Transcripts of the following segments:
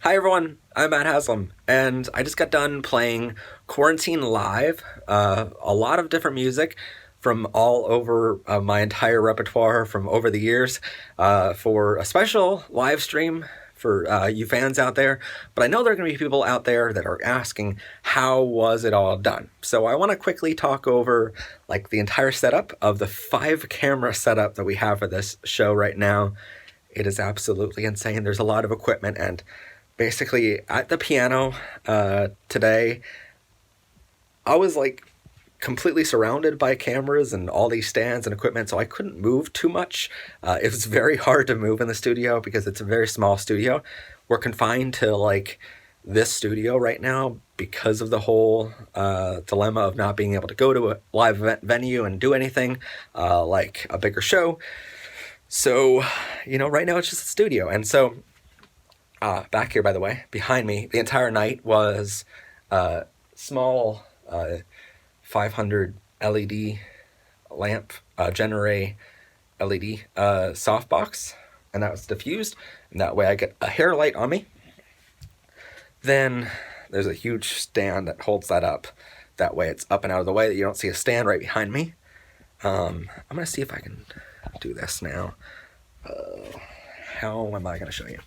Hi everyone, I'm at Haslam, and I just got done playing Quarantine Live, a lot of different music from all over my entire repertoire from over the years for a special live stream for you fans out there. But I know there are going to be people out there that are asking, how was it all done? So I want to quickly talk over like the entire setup of the 5-camera setup that we have for this show right now. It is absolutely insane. There's a lot of equipment, and basically at the piano today, I was like completely surrounded by cameras and all these stands and equipment, so I couldn't move too much. It was very hard to move in the studio because it's a very small studio. We're confined to like this studio right now because of the whole dilemma of not being able to go to a live event venue and do anything like a bigger show. So, right now it's just a studio. And so back here, by the way, behind me, the entire night was a small 500 LED lamp, Genere LED softbox, and that was diffused, and that way I get a hair light on me. Then there's a huge stand that holds that up. That way it's up and out of the way that you don't see a stand right behind me. I'm going to see if I can do this now. How am I going to show you?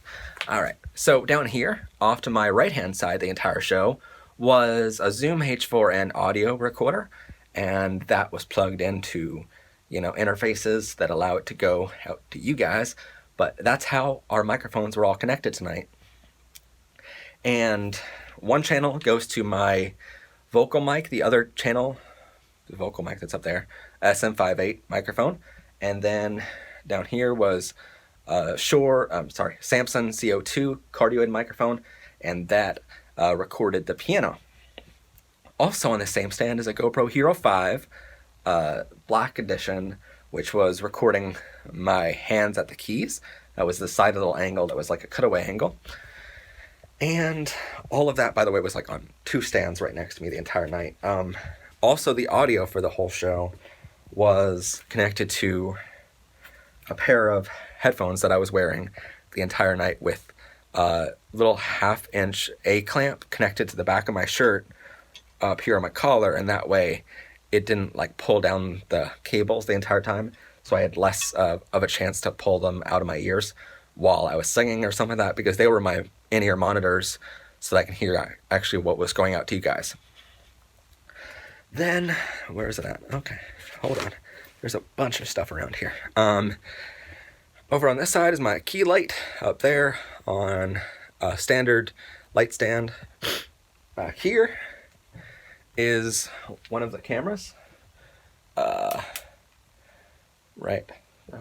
All right, so down here, off to my right-hand side, the entire show was a Zoom H4n audio recorder, and that was plugged into, interfaces that allow it to go out to you guys, but that's how our microphones were all connected tonight. And one channel goes to my vocal mic, the other channel, the vocal mic that's up there, SM58 microphone, and then down here was Samson CO2 cardioid microphone, and that recorded the piano. Also on the same stand is a GoPro Hero 5 Black Edition, which was recording my hands at the keys. That was the side little angle that was like a cutaway angle. And all of that, by the way, was like on 2 stands right next to me the entire night. Also, the audio for the whole show was connected to a pair of headphones that I was wearing the entire night with a little 1/2-inch A-clamp connected to the back of my shirt up here on my collar, and that way it didn't like pull down the cables the entire time, so I had less of a chance to pull them out of my ears while I was singing or something like that, because they were my in-ear monitors so that I can hear actually what was going out to you guys. Then, where is it at? Okay, hold on. There's a bunch of stuff around here. Over on this side is my key light up there on a standard light stand. Back here is one of the cameras. Right.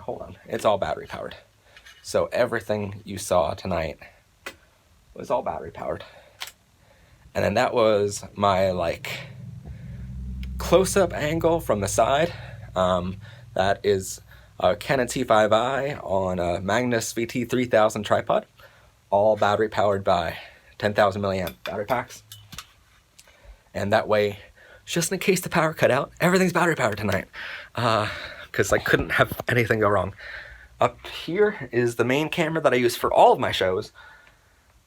Hold on. It's all battery powered. So everything you saw tonight was all battery powered. And then that was my close-up angle from the side. That is a Canon T5i on a Magnus VT3000 tripod, all battery powered by 10,000 milliamp battery packs. And that way, just in case the power cut out, everything's battery powered tonight, because I couldn't have anything go wrong. Up here is the main camera that I use for all of my shows.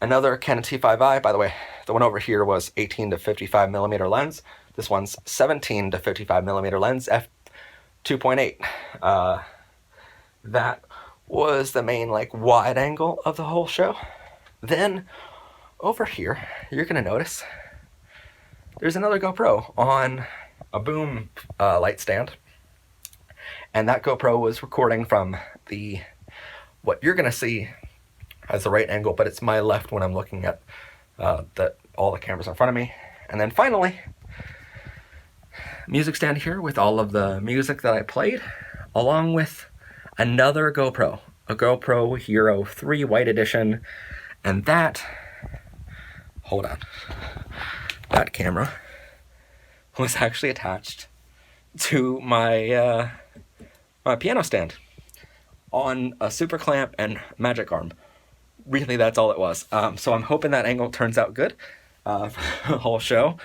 Another Canon T5i, by the way, the one over here was 18 to 55 millimeter lens. This one's 17 to 55 millimeter lens, f2.8. That was the main wide angle of the whole show. Then over here, you're gonna notice there's another GoPro on a boom light stand, and that GoPro was recording from what you're gonna see as the right angle, but it's my left when I'm looking at all the cameras in front of me. And then finally, music stand here with all of the music that I played, along with another GoPro, a GoPro Hero 3 White Edition, and that, hold on, that camera was actually attached to my my piano stand on a super clamp and magic arm. Really, that's all it was. So I'm hoping that angle turns out good for the whole show.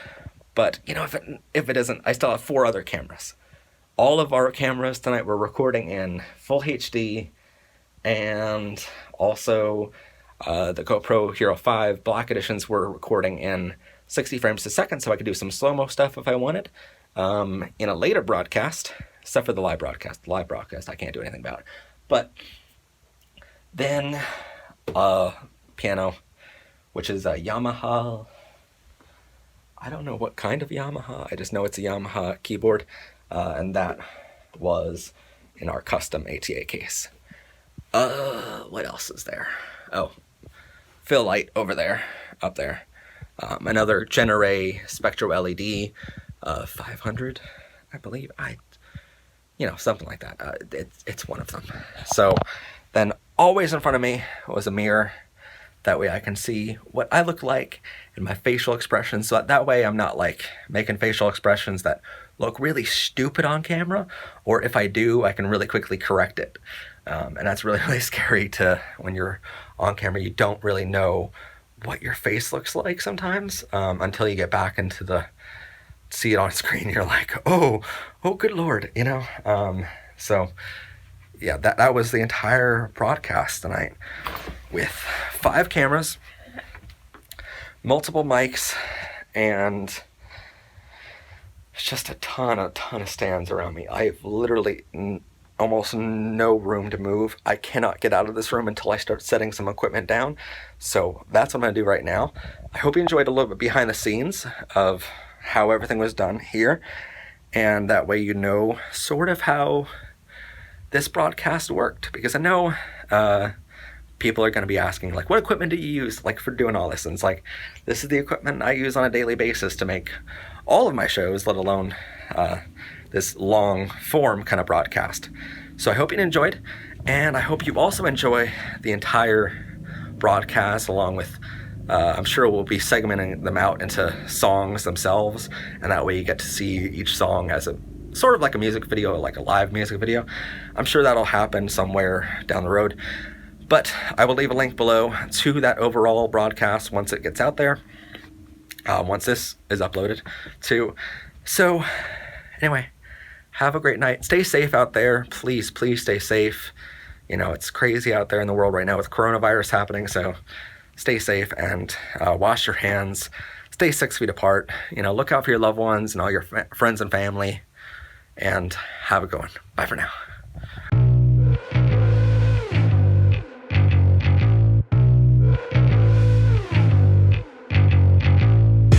But if it isn't, I still have 4 other cameras. All of our cameras tonight were recording in full HD, and also The GoPro Hero 5 Black Editions were recording in 60 frames a second, so I could do some slow-mo stuff if I wanted. In a later broadcast, except for the live broadcast. The live broadcast I can't do anything about. But then piano, which is a Yamaha. I don't know what kind of Yamaha. I just know it's a Yamaha keyboard, and that was in our custom ATA case. What else is there? Oh, fill light over there, up there. Another Genere Spectro LED, 500, I believe. Something like that. It's one of them. So then always in front of me was a mirror. That way I can see what I look like in my facial expressions. So that way I'm not like making facial expressions that look really stupid on camera. Or if I do, I can really quickly correct it. And that's really, really scary when you're on camera. You don't really know what your face looks like sometimes until you get back into see it on screen. You're like, oh, good Lord, So yeah, that was the entire broadcast tonight with 5 cameras, multiple mics, and just a ton of stands around me. I have literally almost no room to move. I cannot get out of this room until I start setting some equipment down. So that's what I'm going to do right now. I hope you enjoyed a little bit behind the scenes of how everything was done here. And that way you know sort of how this broadcast worked. Because I know people are going to be asking, like, what equipment do you use, like, for doing all this? And it's like, this is the equipment I use on a daily basis to make all of my shows, let alone this long form kind of broadcast. So I hope you enjoyed, and I hope you also enjoy the entire broadcast, along with I'm sure we'll be segmenting them out into songs themselves, and that way you get to see each song as a sort of like a music video, like a live music video. I'm sure that'll happen somewhere down the road, but I will leave a link below to that overall broadcast once it gets out there, once this is uploaded too. So anyway, have a great night. Stay safe out there. Please stay safe. It's crazy out there in the world right now with coronavirus happening, so stay safe and wash your hands. Stay 6 feet apart. Look out for your loved ones and all your friends and family, and have a good one. Bye for now.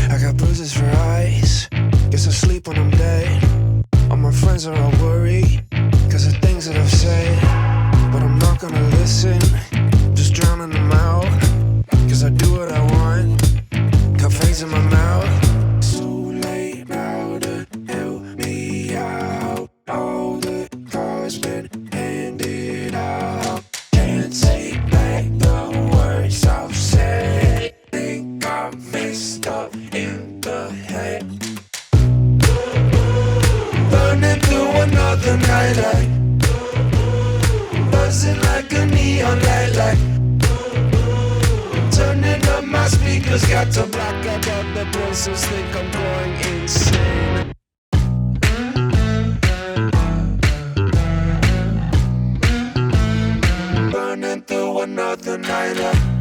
I got bruises for eyes. Guess I sleep when I'm dead. All my friends are all worried 'cause of things that I've said, but I'm not gonna listen. Just drowning them out 'cause I do what I want. Got fangs in my mouth. So late now to help me out. All the cards been handed out. Can't take back the words I've said. Think I messed up in the head. Burning through another night light. Buzzing like a neon light. Turning up my speakers, got to block out all the voices, think I'm going insane. Burning through another night.